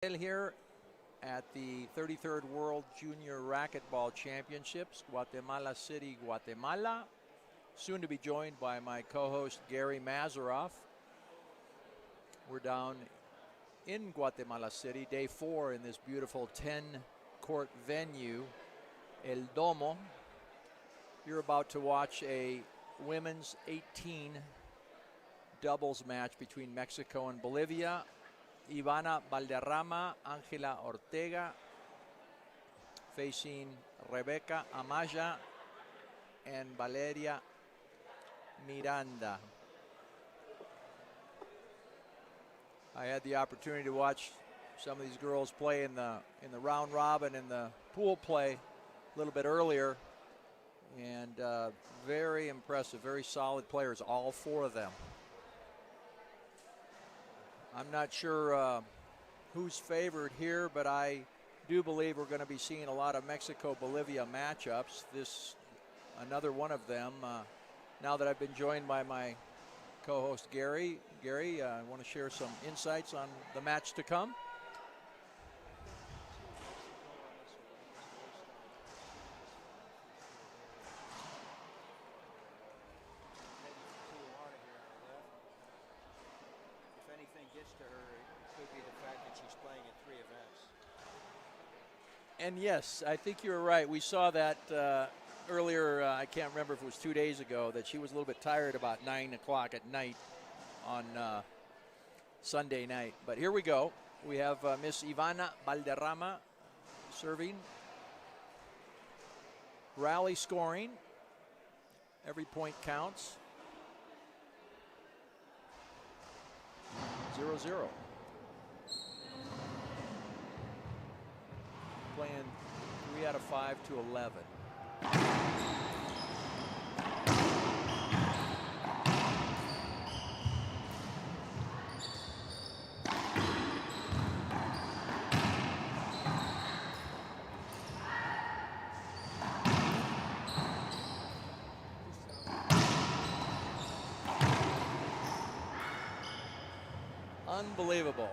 Here at the 33rd World Junior Racquetball Championships, Guatemala City, Guatemala. Soon to be joined by my co-host Gary Mazeroff. We're down in Guatemala City, day 4 in this beautiful 10-court venue, El Domo. You're about to watch a women's 18 doubles match between Mexico and Bolivia. Ivana Valderrama, Ángela Ortega facing Rebecca Amaya and Valeria Miranda. I had the opportunity to watch some of these girls play in the round robin and the pool play a little bit earlier, and very impressive, very solid players, all 4 of them. I'm not sure who's favored here, but I do believe we're going to be seeing a lot of Mexico-Bolivia matchups. This, another one of them. Now that I've been joined by my co-host Gary. Gary, I want to share some insights on the match to come. And yes, I think you're right. We saw that earlier, I can't remember if it was 2 days ago, that she was a little bit tired about 9 o'clock at night on Sunday night. But here we go. We have Miss Ivana Valderrama serving. Rally scoring. Every point counts. 0-0. Playing 3 out of 5 to 11. Unbelievable.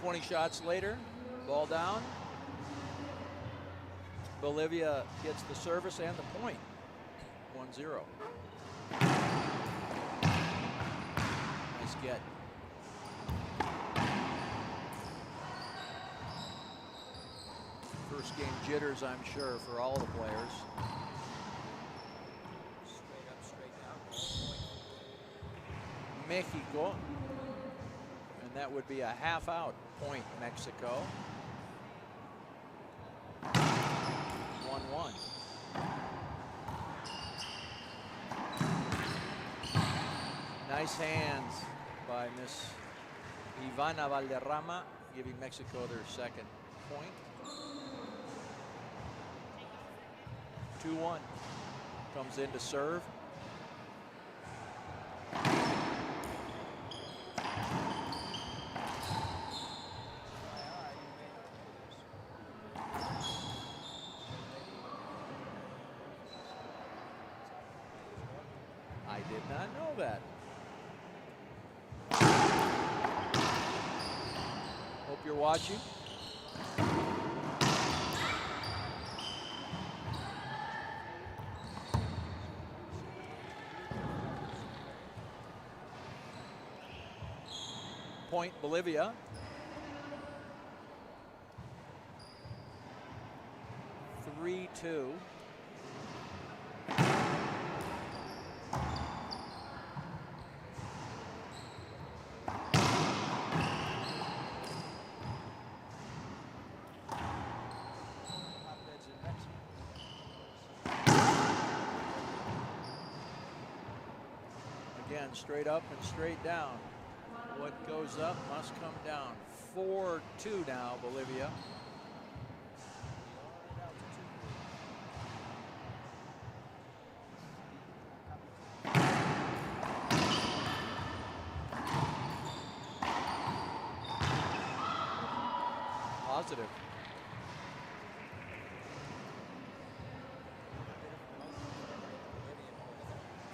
20 shots later, ball down. Bolivia gets the service and the point. 1-0. Nice get. First game jitters, I'm sure, for all the players. Straight up, straight down. Mexico. And that would be a half out point, Mexico. 1-1. Nice hands by Miss Ivana Valderrama, giving Mexico their second point. 2-1. Comes in to serve. I did not know that. Hope you're watching. Point Bolivia. 3-2. Again, straight up and straight down. What goes up must come down. 4-2 now, Bolivia. Positive.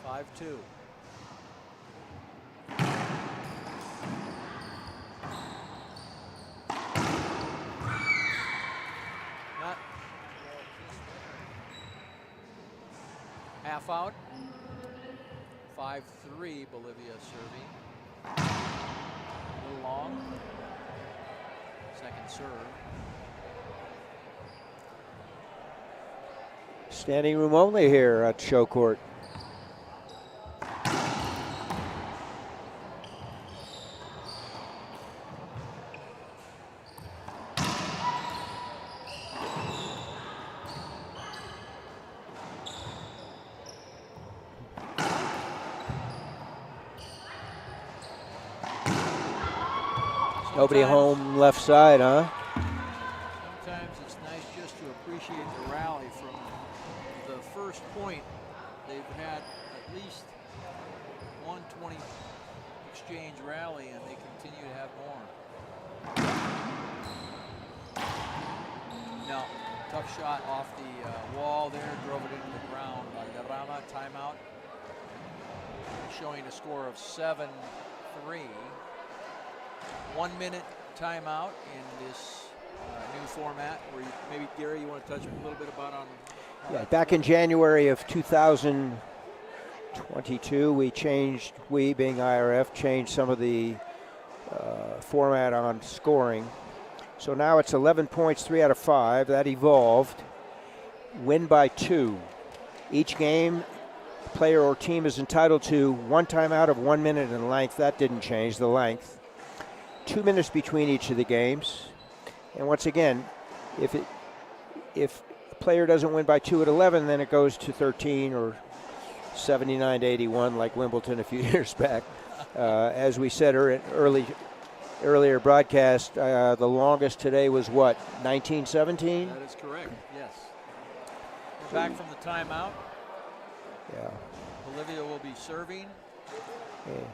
5-2. half out. 5-3 Bolivia serving. A little long. Second serve. Standing room only here at Show Court. Nobody home left side, huh? Sometimes it's nice just to appreciate the rally from the first point. They've had at least 120 exchange rally, and they continue to have more. No, tough shot off the wall there, drove it into the ground. Valderrama, timeout. Showing a score of 7-3. 1 minute timeout in this new format. Where maybe Gary, you want to touch a little bit about on? Yeah, back in January of 2022, we being IRF, changed some of the format on scoring. So now it's 11 points, 3 out of 5. That evolved. Win by 2. Each game, player or team is entitled to 1 timeout of 1 minute in length. That didn't change, the length. 2 minutes between each of the games. And once again, if a player doesn't win by 2 at 11, then it goes to 13 or 79 to 81 like Wimbledon a few years back. As we said earlier broadcast, the longest today was what, 1917? That is correct, yes. We're back from the timeout. Yeah. Bolivia will be serving. Yeah.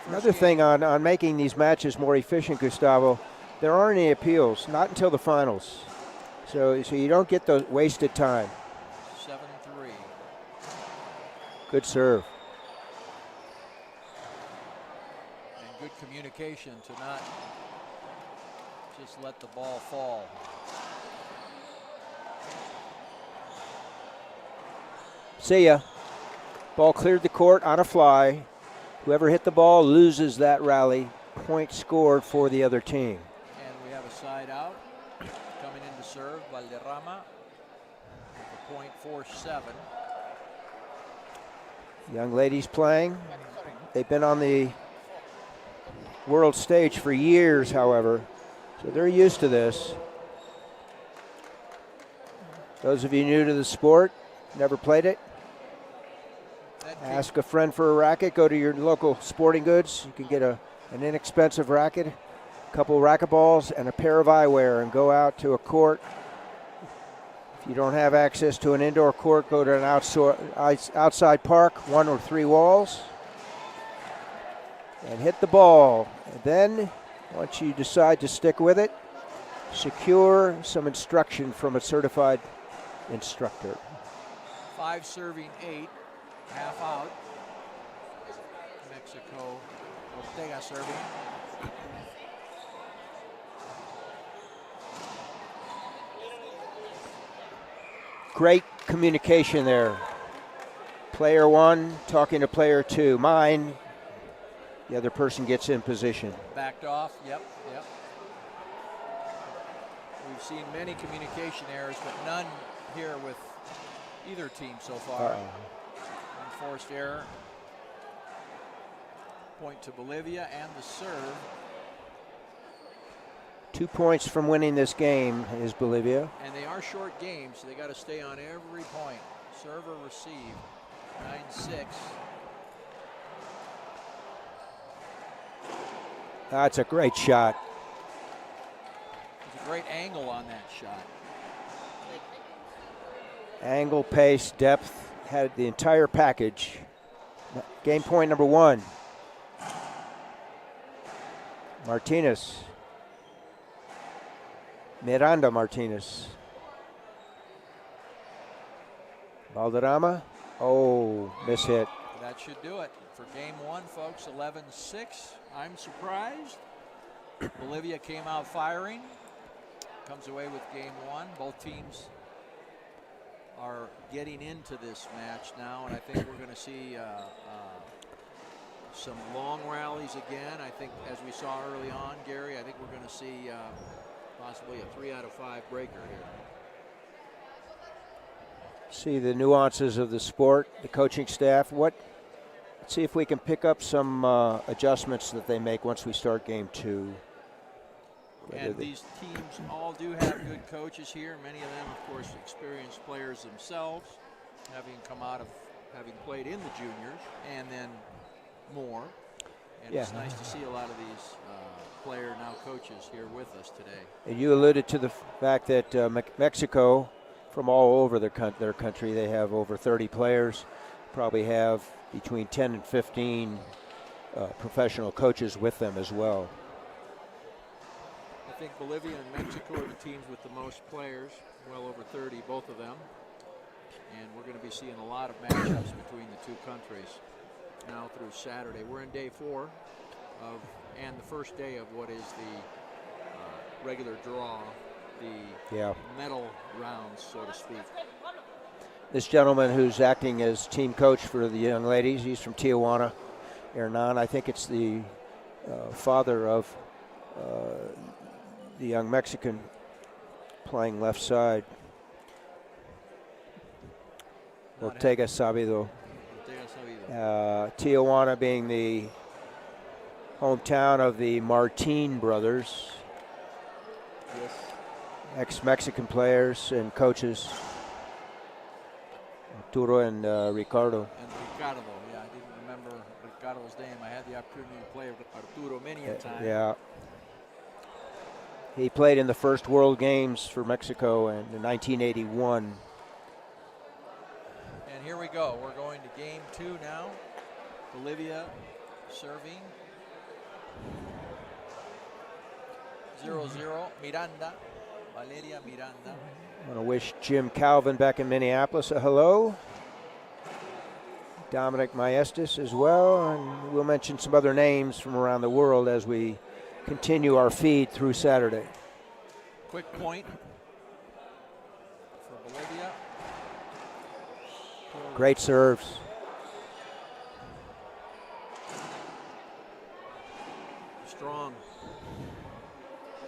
Another thing on making these matches more efficient, Gustavo, there aren't any appeals, not until the finals. So you don't get the wasted time. 7-3. Good serve. And good communication to not just let the ball fall. See ya. Ball cleared the court on a fly. Whoever hit the ball loses that rally. Point scored for the other team. And we have a side out. Coming in to serve, Valderrama. With a .47. Young ladies playing. They've been on the world stage for years, however, so they're used to this. Those of you new to the sport, never played it, ask a friend for a racket. Go to your local sporting goods. You can get an inexpensive racket, a couple racquetballs, and a pair of eyewear, and go out to a court. If you don't have access to an indoor court, go to an outside park, 1 or 3 walls, and hit the ball. And then, once you decide to stick with it, secure some instruction from a certified instructor. 5 serving 8. Half out. Mexico. Ortega serving. Great communication there. Player 1 talking to player 2. Mine. The other person gets in position. Backed off. Yep. We've seen many communication errors, but none here with either team so far. Unforced error. Point to Bolivia and the serve. 2 points from winning this game is Bolivia. And they are short games, so they got to stay on every point. Serve or receive. 9-6. That's a great shot. There's a great angle on that shot. Angle, pace, depth, had the entire package. Game point number 1. Martinez. Miranda Martinez. Valderrama. Oh, miss hit. That should do it for game 1, folks. 11-6. I'm surprised. Bolivia came out firing. Comes away with game 1. Both teams are getting into this match now, and I think we're going to see some long rallies again. I think, as we saw early on, Gary, I think we're going to see possibly a 3 out of 5 breaker here. See the nuances of the sport, the coaching staff. Let's see if we can pick up some adjustments that they make once we start game 2. And these teams all do have good coaches here. Many of them, of course, experienced players themselves, having come out of having played in the juniors and then more. And it's nice to see a lot of these player now coaches here with us today. And you alluded to the fact that Mexico, from all over their country, they have over 30 players, probably have between 10 and 15 professional coaches with them as well. I think Bolivia and Mexico are the teams with the most players, well over 30, both of them. And we're going to be seeing a lot of matchups between the two countries now through Saturday. We're in day 4 and the first day of what is the regular draw, the medal rounds, so to speak. This gentleman who's acting as team coach for the young ladies, he's from Tijuana, Hernan. I think it's the father of the young Mexican playing left side. Ortega Sabido. Tijuana being the hometown of the Martin brothers. Yes. Ex-Mexican players and coaches. Arturo and Ricardo. And Ricardo, yeah, I didn't remember Ricardo's name. I had the opportunity to play with Arturo many a time. Yeah. He played in the first World Games for Mexico in 1981. And here we go. We're going to game 2 now. Bolivia serving. 0-0. Miranda. Valeria Miranda. I want to wish Jim Calvin back in Minneapolis a hello. Dominic Maestas as well. And we'll mention some other names from around the world as we continue our feed through Saturday. Quick point for Bolivia. Great serves. Strong.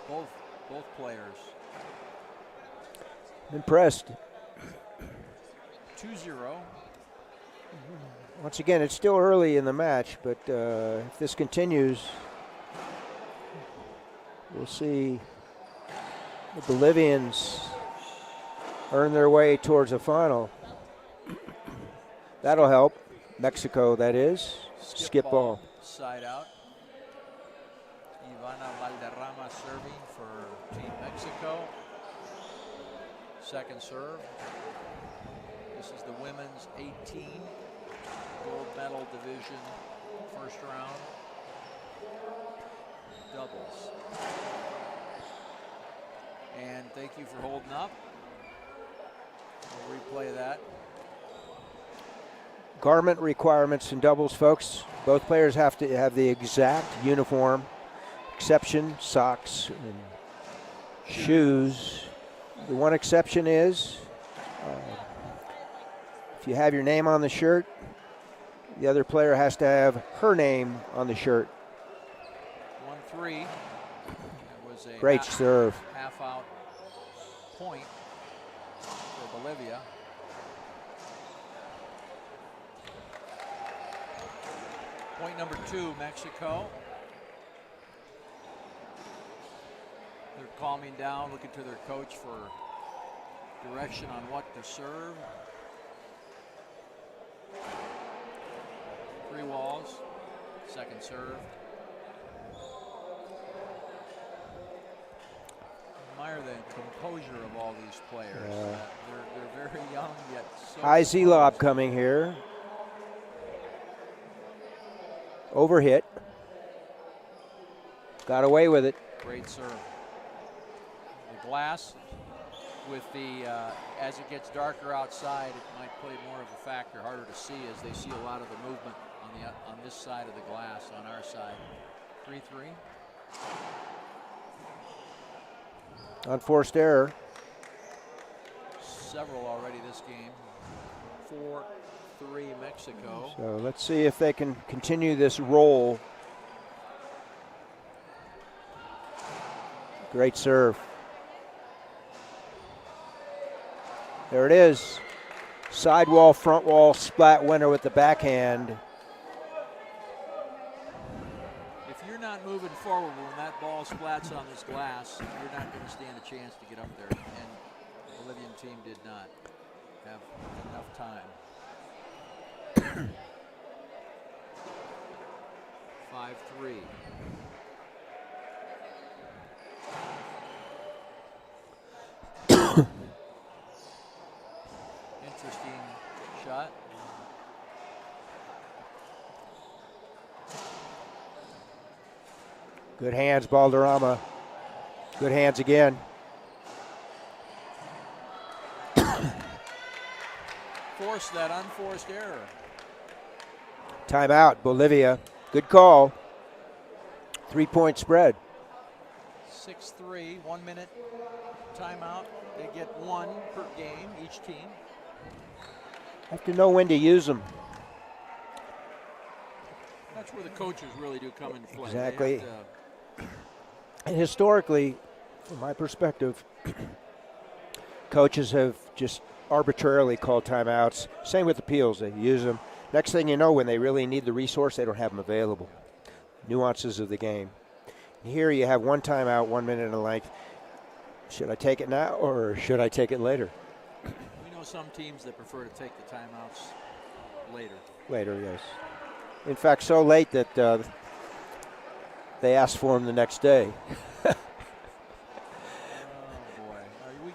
Both players. Impressed. 2-0. Once again, it's still early in the match, but if this continues, we'll see the Bolivians earn their way towards a final. That'll help. Mexico, that is. Skip ball. Side out. Ivana Valderrama serving for Team Mexico. Second serve. This is the women's 18 gold medal division first round. Doubles. And thank you for holding up. We'll replay that. Garment requirements in doubles, folks. Both players have to have the exact uniform. Exception, socks and shoes. The one exception is if you have your name on the shirt, the other player has to have her name on the shirt. 1-3. That was a great serve. Half out point for Bolivia. Point number 2, Mexico. They're calming down, looking to their coach for direction on what to serve. 3 walls, second serve. Admire the composure of all these players. They're very young yet so High Z-lob coming here. Overhit. Got away with it. Great serve. The glass with the, as it gets darker outside, it might play more of a factor, harder to see as they see a lot of the movement on this side of the glass, on our side. 3-3. Unforced error. several already this game. 4-3 Mexico. So let's see if they can continue this roll. Great serve. There it is. Sidewall, front wall, splat winner with the backhand. If you're not moving forward when that ball splats on this glass, you're not going to stand a chance to get up there. And the Bolivian team did not have enough time. 5-3. Interesting shot. Good hands, Balderrama. Good hands again. Forced that unforced error. Timeout, Bolivia. Good call. 3-point spread. 6-3, 1 minute timeout. They get one per game, each team. Have to know when to use them. That's where the coaches really do come into play. Exactly. And historically, from my perspective, coaches have just arbitrarily called timeouts. Same with appeals. They use them. Next thing you know, when they really need the resource, they don't have them available. Nuances of the game. Here you have one timeout, 1 minute and length. Should I take it now or should I take it later? We know some teams that prefer to take the timeouts later. Later, yes. In fact, so late that they asked for them the next day. Oh, boy.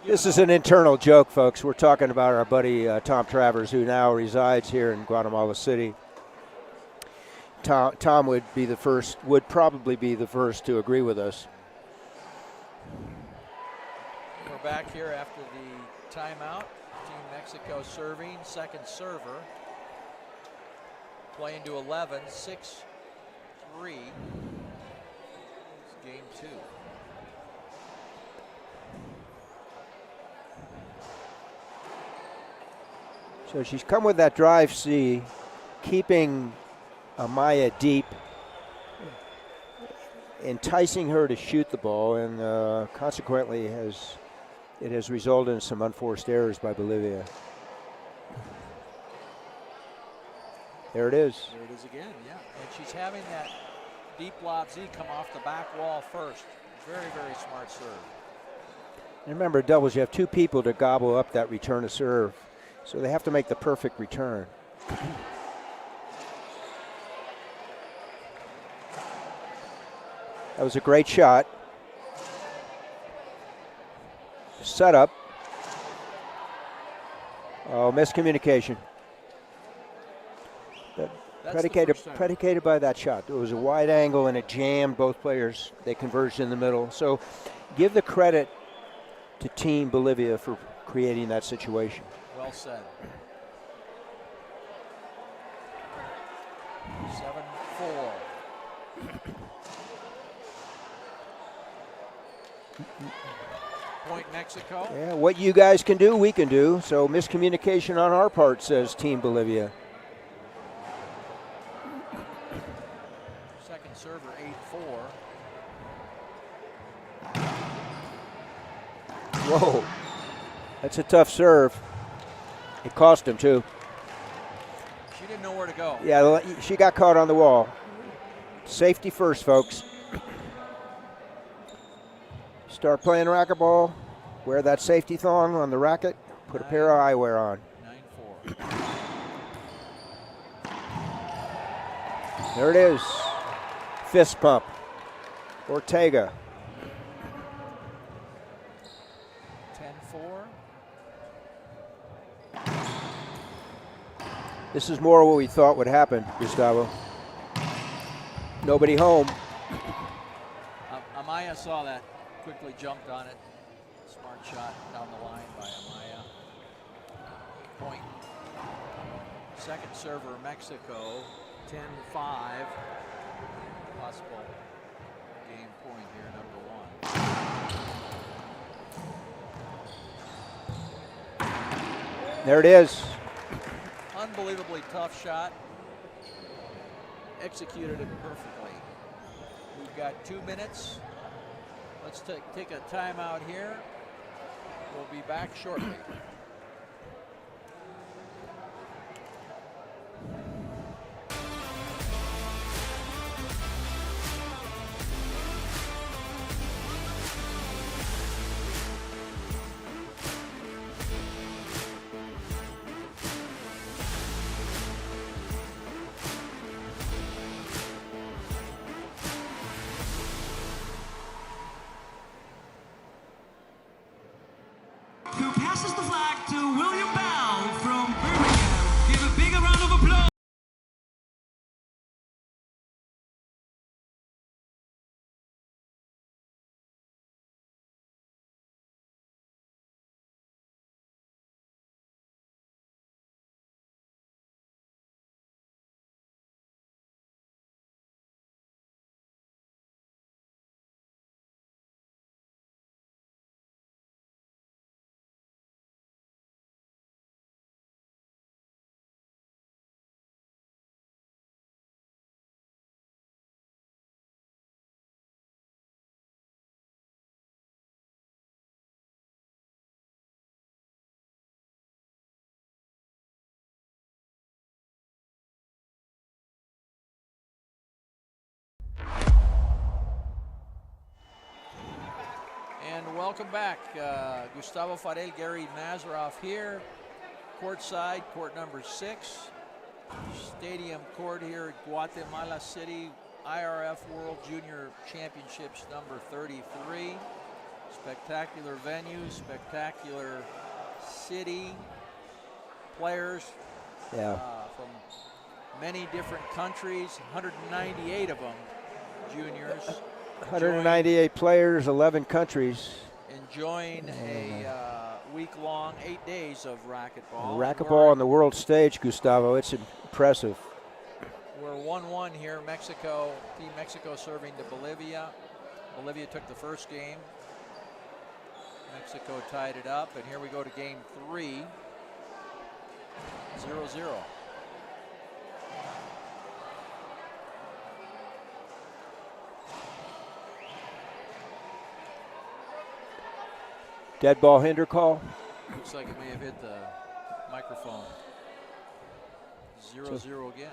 This is an internal joke, folks. We're talking about our buddy Tom Travers, who now resides here in Guatemala City. Tom would probably be the first to agree with us. We're back here after the timeout. Team Mexico serving, second server. Playing to 11, 6-3. It's game 2. So she's come with that drive C, keeping Amaya deep, enticing her to shoot the ball, and consequently it has resulted in some unforced errors by Bolivia. There it is. There it is again, yeah. And she's having that deep lob Z come off the back wall first. Very, very smart serve. And remember, doubles, you have two people to gobble up that return to serve. So they have to make the perfect return. That was a great shot. Setup. Oh, miscommunication. Predicated by that shot. It was a wide angle and it jammed both players. They converged in the middle. So give the credit to Team Bolivia for creating that situation. Well said. 7-4. Point Mexico. Yeah, what you guys can do, we can do. So miscommunication on our part, says Team Bolivia. Second server, 8-4. Whoa. That's a tough serve. It cost him, too. She didn't know where to go. Yeah, she got caught on the wall. Safety first, folks. Start playing racquetball. Wear that safety thong on the racket. Put a pair of eyewear on. 9-4. There it is. Fist pump. Ortega. 10-4. This is more what we thought would happen, Gustavo. Nobody home. Amaya saw that, quickly jumped on it. Smart shot down the line by Amaya. Point. Second server, Mexico, 10-5. Possible game point here, number 1. There it is. Unbelievably tough shot. Executed it perfectly. We've got 2 minutes. Let's take a timeout here. We'll be back shortly. Who passes the flag to William Bell from Birmingham. Give a big round of applause. And welcome back. Gustavo Farel, Gary Mazeroff here. Courtside, court number 6. Stadium court here at Guatemala City. IRF World Junior Championships number 33. Spectacular venue, spectacular city. Players from many different countries, 198 of them, juniors. 198 players, 11 countries. Enjoying a week-long, 8 days of racquetball. Racquetball on the world stage, Gustavo. It's impressive. We're 1-1 here. Team Mexico serving to Bolivia. Bolivia took the first game. Mexico tied it up, and here we go to game 3. 0-0. Dead ball hinder call. Looks like it may have hit the microphone. 0-0 again.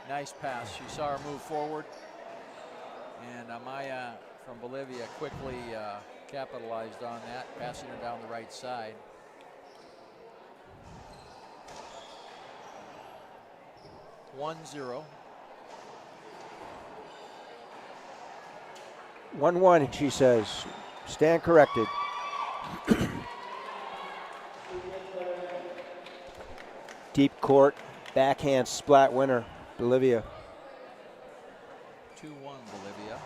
Nice pass. She saw her move forward. And Amaya from Bolivia quickly capitalized on that, passing her down the right side. One 0. 1-1, she says. Stand corrected. Deep court, backhand splat winner, Bolivia. 2-1 Bolivia.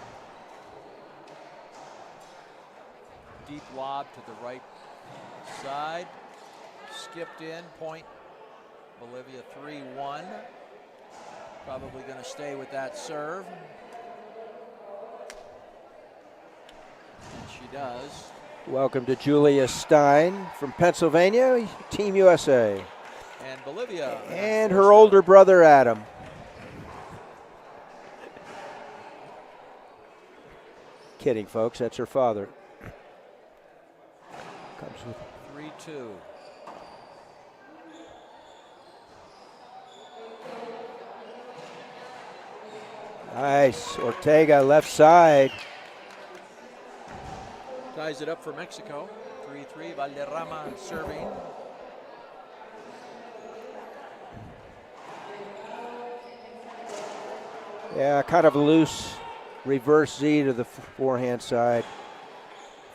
Deep lob to the right side. Skipped in, point. Bolivia 3-1. Probably going to stay with that serve. And she does. Welcome to Julia Stein from Pennsylvania, Team USA. And Bolivia. And her older brother, Adam. Kidding, folks. That's her father. Comes with 3-2. Nice. Ortega left side. Ties it up for Mexico. 3-3. Valderrama serving. Yeah, kind of a loose reverse Z to the forehand side.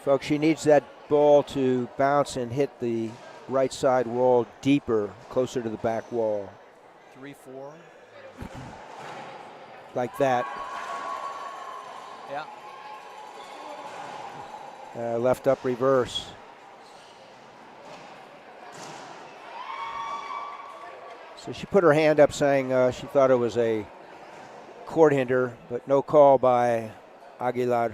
Folks, she needs that ball to bounce and hit the right side wall deeper, closer to the back wall. 3-4. Like that. Yeah. Left up reverse. So she put her hand up saying she thought it was a court hinder, but no call by Aguilar.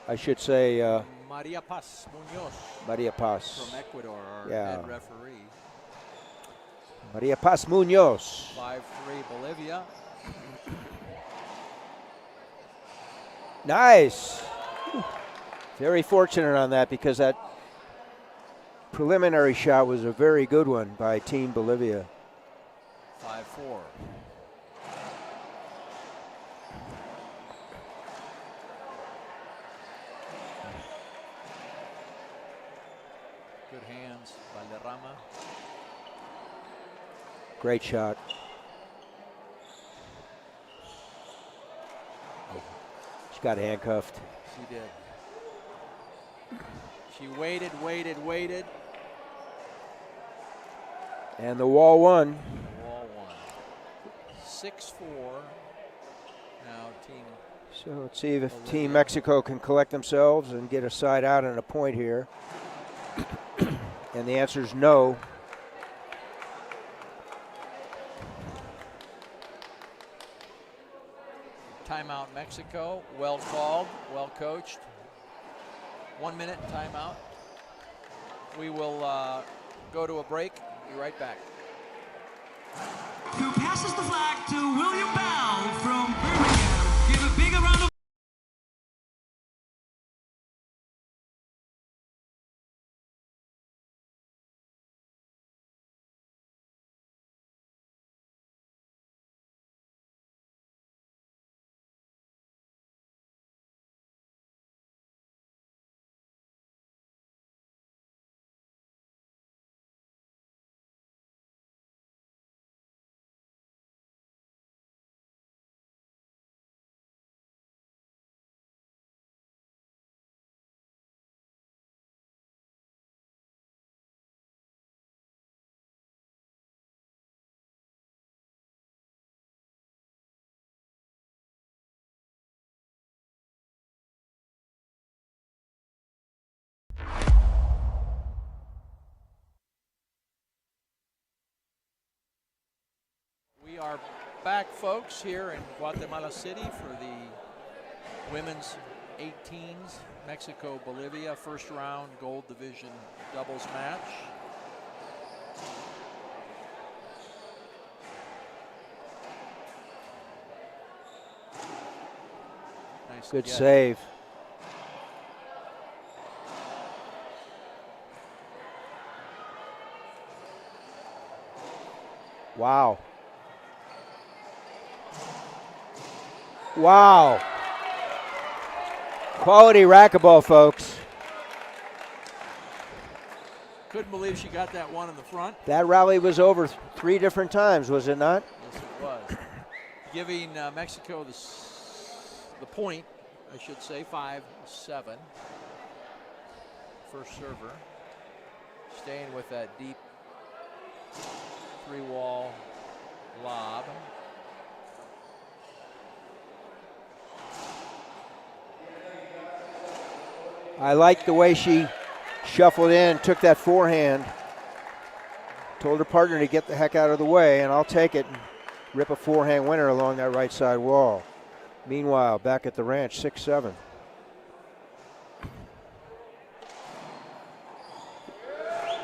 I should say Maria Paz Munoz Maria Paz. from Ecuador, our Yeah. head referee. Maria Paz Munoz. 5-3 Bolivia. Nice. Very fortunate on that because that preliminary shot was a very good one by Team Bolivia. 5-4. Good hands, Valderrama. Great shot. She got handcuffed. She did. She waited. And the wall won. Wall won. 6-4. Now team. So let's see if Bolivia. Team Mexico can collect themselves and get a side out and a point here. And the answer is no. Timeout Mexico. Well called, well coached. 1 minute timeout. We will go to a break. Be right back. Who passes the flag to William Bell from Birmingham? Give a big round of We are back, folks, here in Guatemala City for the women's 18s Mexico-Bolivia first round gold division doubles match. Nice Good get. save. Wow. Wow. Quality racquetball, folks. Couldn't believe she got that one in the front. That rally was over 3 different times, was it not? Yes, it was. Giving Mexico the point, I should say, 5-7. First server. Staying with that deep 3-wall lob. I liked the way she shuffled in, took that forehand, told her partner to get the heck out of the way, and I'll take it and rip a forehand winner along that right side wall. Meanwhile, back at the ranch, 6-7.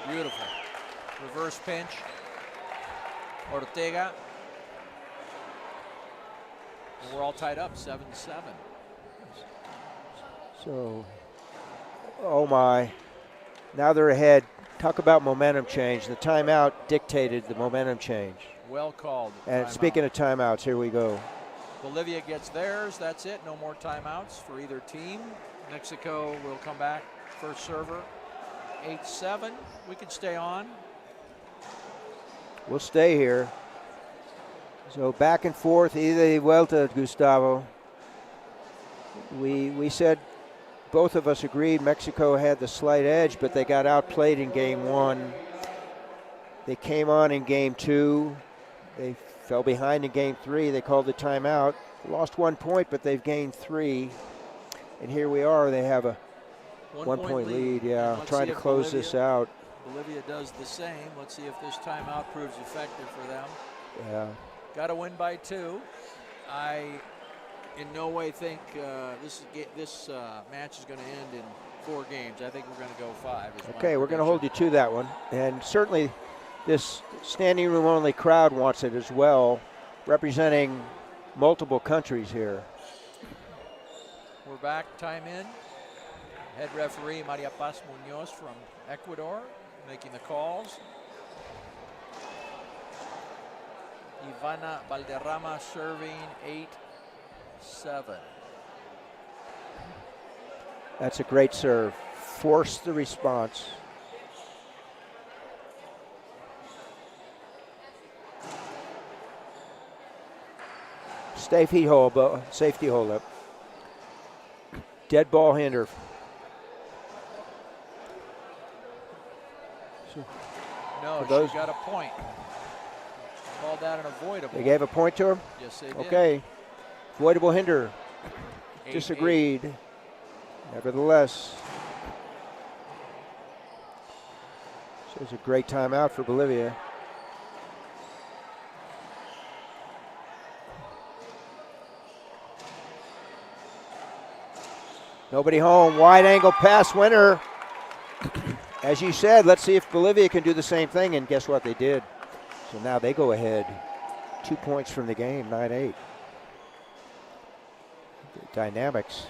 Beautiful. Reverse pinch. Ortega. And we're all tied up, 7-7. So, oh my. Now they're ahead. Talk about momentum change. The timeout dictated the momentum change. Well called. And timeout. speaking of timeouts, here we go. Bolivia gets theirs. That's it. No more timeouts for either team. Mexico will come back. First server. 8-7. We can stay on. We'll stay here. So back and forth, ida y vuelta, Gustavo. We said, both of us agreed Mexico had the slight edge, but they got outplayed in game 1. They came on in game 2. They fell behind in game 3. They called the timeout. Lost 1 point, but they've gained 3. And here we are. They have a 1 point lead. Yeah, trying to close this out. Bolivia does the same. Let's see if this timeout proves effective for them. Yeah. Got to win by 2. I in no way think this match is going to end in 4 games. I think we're going to go 5. Okay, we're going to hold you to that one. And certainly this standing room only crowd wants it as well, representing multiple countries here. We're back, time in. Head referee Maria Paz Munoz from Ecuador making the calls. Ivana Valderrama serving 8-7. That's a great serve. Force the response. Safety hold up. Dead ball hinder. No, she got a point. Called that an avoidable. They gave a point to her? Yes, they did. Okay. Avoidable hinder. 8-8. Disagreed. Nevertheless. So it's a great timeout for Bolivia. Nobody home. Wide angle pass winner. As you said, let's see if Bolivia can do the same thing, and guess what? They did. So now they go ahead. 2 points from the game, 9-8. Dynamics.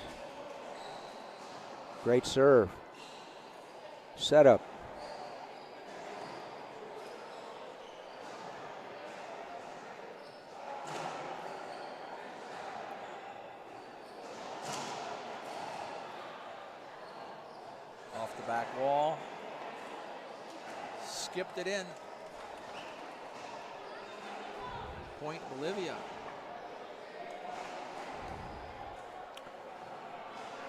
Great serve. Setup. Off the back wall. Skipped it in. Point Bolivia.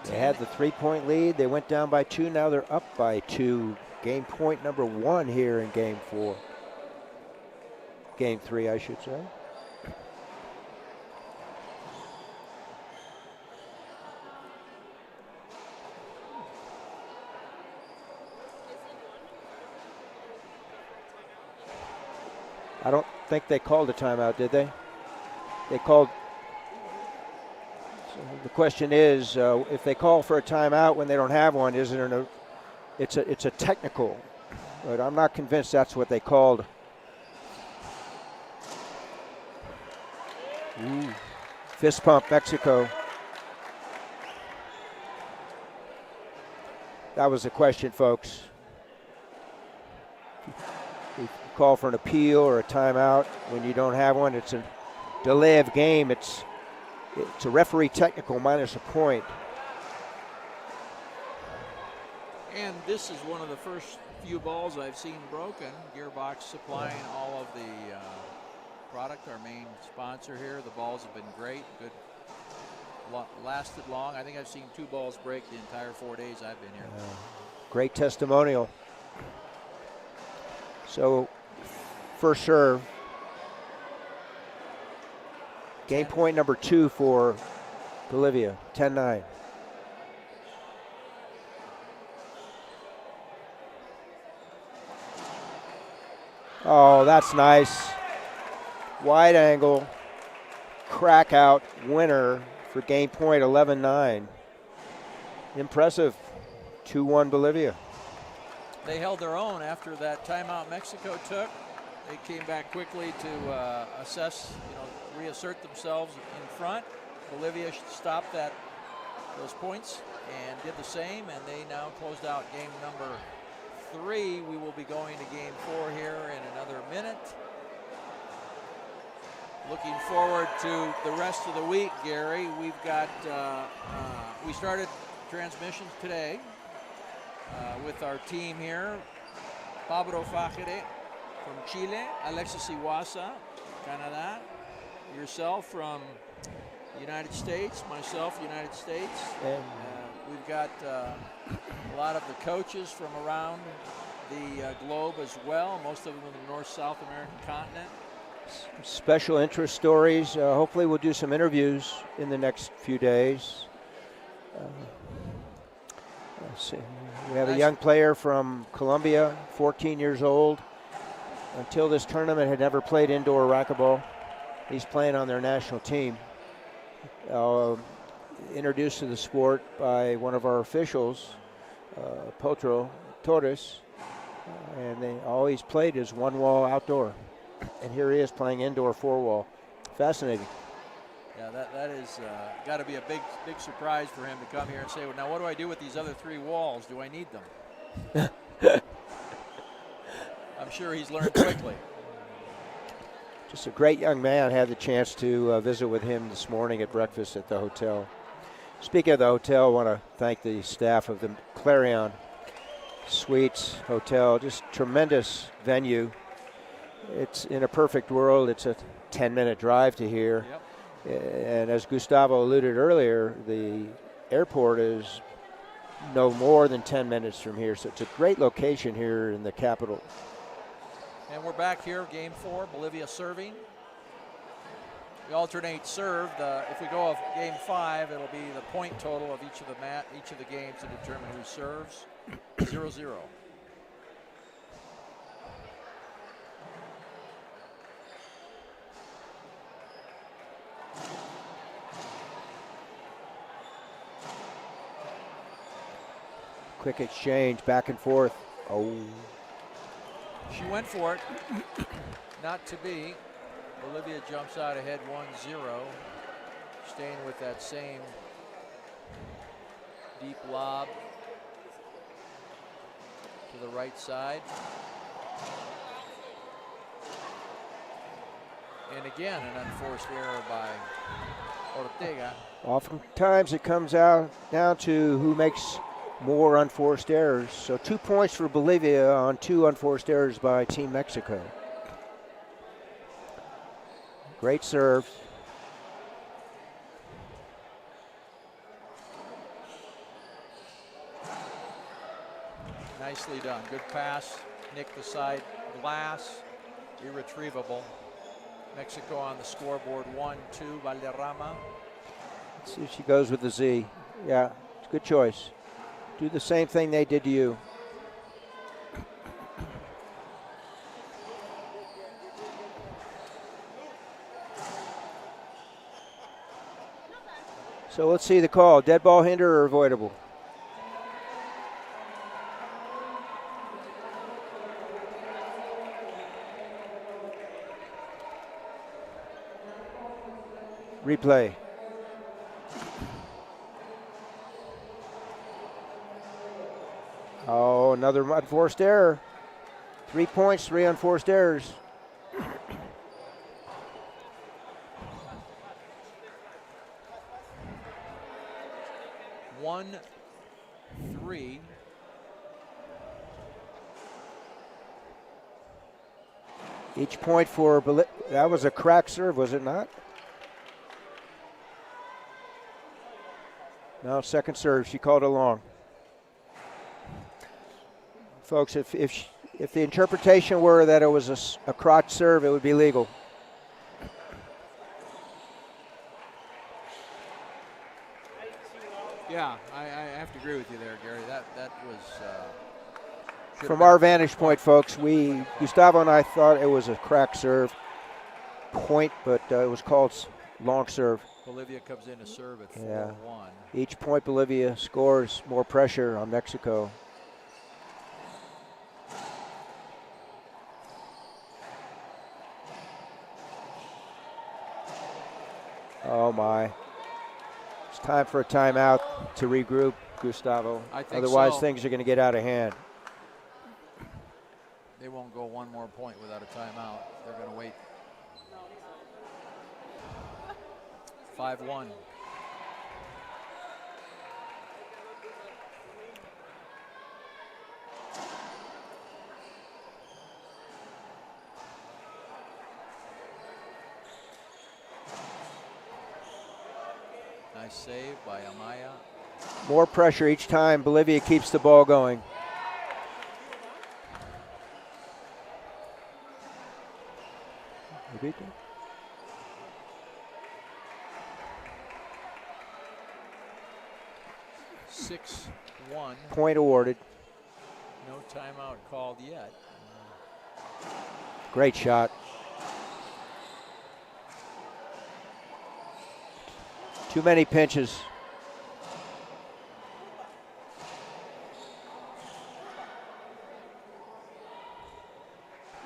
They had the 3-point lead. They went down by 2. Now they're up by 2. Game point number 1 here in game 4. Game 3, I should say. I don't think they called a timeout, did they? They called. So the question is, if they call for a timeout when they don't have one, is it a? It's a technical, but I'm not convinced that's what they called. Ooh. Fist pump, Mexico. That was the question, folks. Call for an appeal or a timeout when you don't have one. It's a delay of game. It's a referee technical minus a point. And this is one of the first few balls I've seen broken. Gearbox supplying all of the product, our main sponsor here. The balls have been great, good, lasted long. I think I've seen 2 balls break the entire 4 days I've been here. Great testimonial. So, first serve. Game point number 2 for Bolivia, 10-9. Oh, that's nice. Wide angle, crack out winner for game point 11-9. Impressive. 2-1 Bolivia. They held their own after that timeout Mexico took. They came back quickly to assess, reassert themselves in front. Bolivia stopped those points and did the same, and they now closed out game number 3. We will be going to game 4 here in another minute. Looking forward to the rest of the week, Gary. We've got, we started transmissions today with our team here. Pablo Fajere from Chile, Alexis Iwasa, Canada, yourself from the United States, myself, United States. And we've got a lot of the coaches from around the globe as well, most of them in the North-South American continent. Special interest stories. Hopefully we'll do some interviews in the next few days. Let's see. We have a young player from Colombia, 14 years old. Until this tournament had never played indoor racquetball. He's playing on their national team. Introduced to the sport by one of our officials, Potro Torres, and they always played as one wall outdoor. And here he is playing indoor 4-wall. Fascinating. Yeah, that is got to be a big surprise for him to come here and say, well, now what do I do with these other 3 walls? Do I need them? I'm sure he's learned quickly. Just a great young man. Had the chance to visit with him this morning at breakfast at the hotel. Speaking of the hotel, I want to thank the staff of the Clarion Suites Hotel. Just tremendous venue. It's in a perfect world. It's a 10-minute drive to here. Yep. And as Gustavo alluded earlier, the airport is no more than 10 minutes from here. So it's a great location here in the capital. And we're back here, game 4, Bolivia serving. We alternate serve. If we go of game 5, it'll be the point total of each of the games to determine who serves. 0-0. Quick exchange, back and forth. Oh. She went for it. Not to be. Bolivia jumps out ahead 1-0. Staying with that same deep lob to the right side. And again, an unforced error by Ortega. Oftentimes it comes out down to who makes more unforced errors. So 2 points for Bolivia on 2 unforced errors by Team Mexico. Great serve. Nicely done. Good pass. Nick the side glass. Irretrievable. Mexico on the scoreboard 1-2. Valderrama. Let's see if she goes with the Z. Yeah, it's a good choice. Do the same thing they did to you. So let's see the call. Dead ball hinder or avoidable? Replay. Oh, another unforced error. 3 points, 3 unforced errors. One, 3. Each point for that was a crack serve, was it not? No, second serve. She called it long. Folks, if the interpretation were that it was a crotch serve, it would be legal. Yeah, I have to agree with you there, Gary. That was from our vantage point, folks. Gustavo and I thought it was a crack serve point, but it was called long serve. Bolivia comes in to serve at 4-1. Yeah. Each point Bolivia scores more pressure on Mexico. Oh my. It's time for a timeout to regroup, Gustavo. I think Otherwise so. things are going to get out of hand. They won't go one more point without a timeout. They're going to wait. 5-1. Nice save by Amaya. More pressure each time Bolivia keeps the ball going. You beat them? 6-1. Point awarded. No timeout called yet. Great shot. Too many pinches.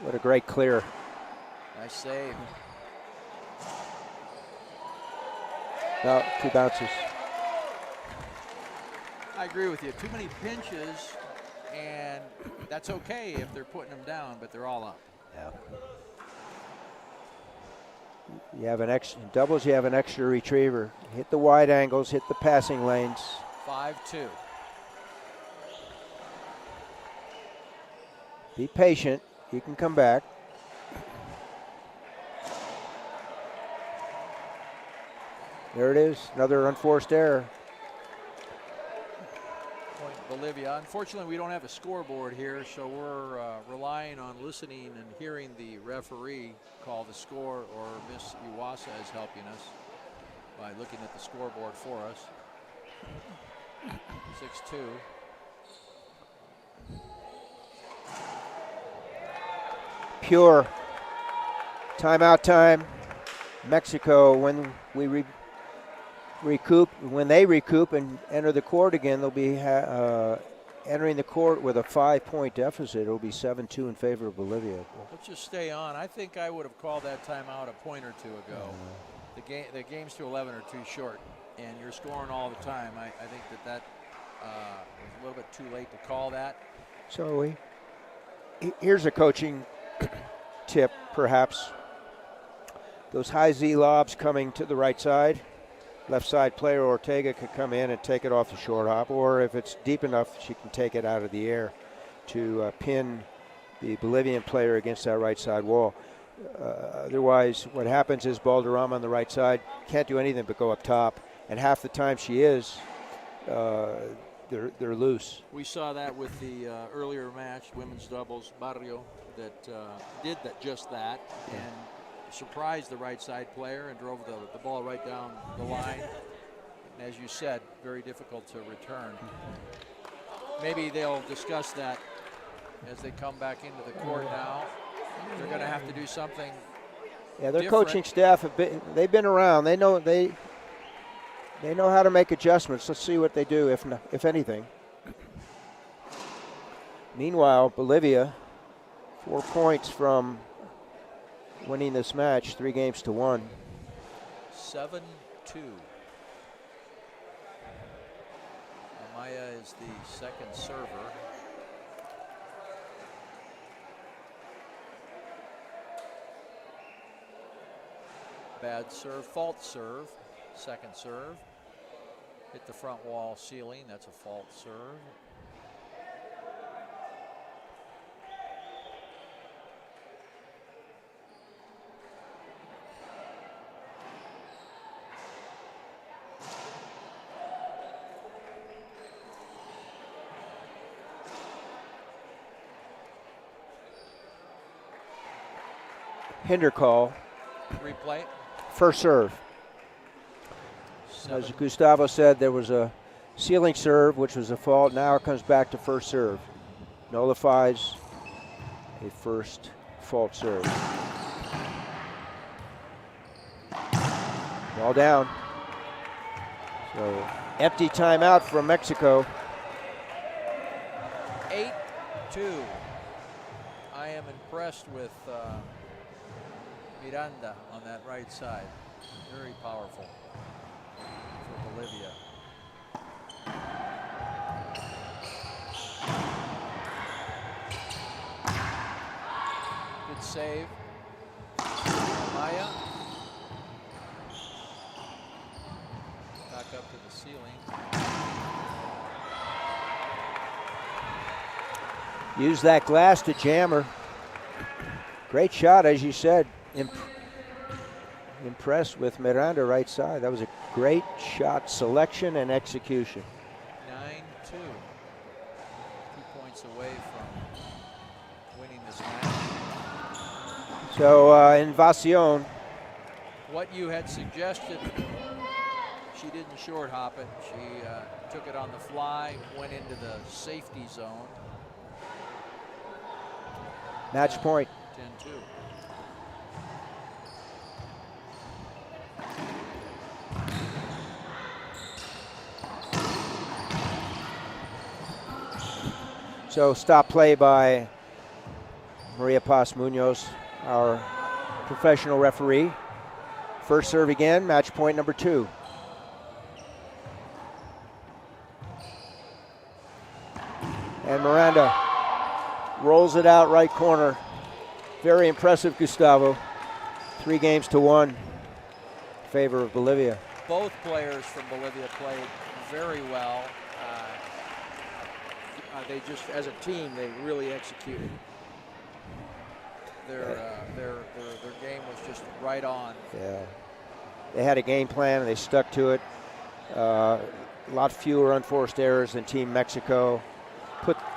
What a great clear. Nice save. No, 2 bounces. I agree with you. Too many pinches, and that's okay if they're putting them down, but they're all up. Yeah. You have an extra doubles. You have an extra retriever. Hit the wide angles. Hit the passing lanes. 5-2. Be patient. You can come back. There it is. Another unforced error. Point Bolivia. Unfortunately, we don't have a scoreboard here, so we're relying on listening and hearing the referee call the score, or Miss Iwasa is helping us by looking at the scoreboard for us. 6-2. Pure. Timeout time. Mexico, when we when they recoup and enter the court again, they'll be entering the court with a 5-point deficit. It'll be 7-2 in favor of Bolivia. Let's just stay on. I think I would have called that timeout a point or two ago. The games to 11 are too short, and you're scoring all the time. I think that was a little bit too late to call that. So here's a coaching tip, perhaps. Those high Z lobs coming to the right side. Left side player Ortega could come in and take it off the short hop, or if it's deep enough, she can take it out of the air to pin the Bolivian player against that right side wall. Otherwise, what happens is Balderrama on the right side can't do anything but go up top, and half the time she is, they're loose. We saw that with the earlier match, women's doubles, Barrio, that did just that, and surprised the right side player and drove the ball right down the line. And as you said, very difficult to return. Maybe they'll discuss that as they come back into the court now. They're going to have to do something. Yeah, their different. coaching staff they've been around. They know how to make adjustments. Let's see what they do, if anything. Meanwhile, Bolivia, 4 points from winning this match, 3-1. 7-2. Amaya is the second server. Bad serve, fault serve, second serve. Hit the front wall ceiling, that's a fault serve. Hinder call. Replay. First serve. As Gustavo said, there was a ceiling serve, which was a fault. Now it comes back to first serve. Nullifies a first fault serve. Ball down. So empty timeout from Mexico. 8-2. I am impressed with Miranda on that right side. Very powerful for Bolivia. Good save. Maya. Back up to the ceiling. Use that glass to jam her. Great shot, as you said. Impressed with Miranda right side. That was a great shot selection and execution. 9-2. 2 points away from winning this match. So Invasion. What you had suggested, she didn't short hop it. She took it on the fly, went into the safety zone. Match point. 10-2. So stop play by Maria Paz Munoz, our professional referee. First serve again, match point number 2. And Miranda rolls it out right corner. Very impressive, Gustavo. 3 games to 1 in favor of Bolivia. Both players from Bolivia played very well. They just, as a team, they really executed. Their game was just right on. Yeah, they had a game plan and they stuck to it. A lot fewer unforced errors than Team Mexico.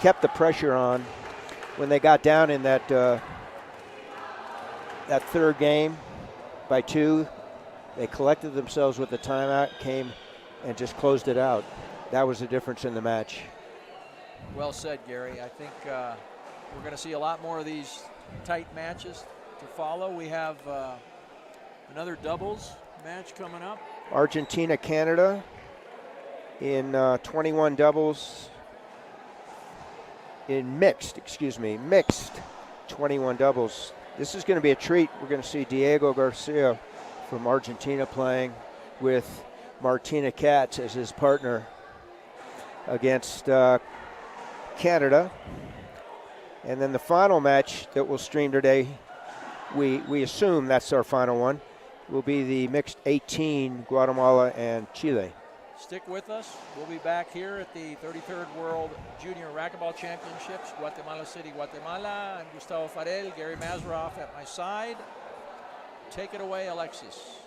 Kept the pressure on. When they got down in that third game by 2, they collected themselves with the timeout, came and just closed it out. That was the difference in the match. Well said, Gary. I think we're going to see a lot more of these tight matches to follow. We have another doubles match coming up. Argentina, Canada in 21 doubles. In mixed 21 doubles. This is going to be a treat. We're going to see Diego Garcia from Argentina playing with Martina Katz as his partner against Canada. And then the final match that we'll stream today, we assume that's our final one, will be the mixed 18, Guatemala and Chile. Stick with us. We'll be back here at the 33rd World Junior Racquetball Championships, Guatemala City, Guatemala. I'm Gustavo Farel, Gary Mazeroff at my side. Take it away, Alexis.